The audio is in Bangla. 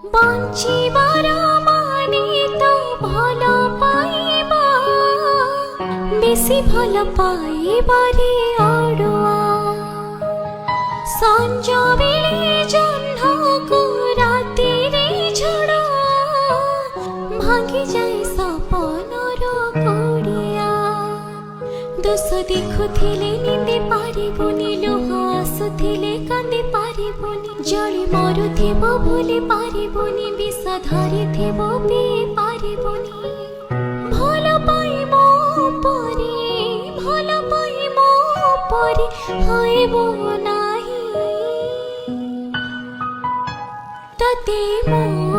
বঞ্চিবার মানে তো ভালো পাইবা, বেশি ভালো পাইবারে অড়ুয়া। সঞ্জ বেলে জহ্নকু রাতিরে ঝড়, ভাঙি যায় সপনর কুড়িয়া। দোষ দেখুলে নিন্দে পারিবনি, লুহ আসুলে কান্দে পারিবনি। জলে মরুথিব ভুলি পারিবনি, বিষ ধরিথিব পিই পারিবনি। ভাল পাই মো পরে, ভাল পাই মো পরে হইব নাহি। ততে মো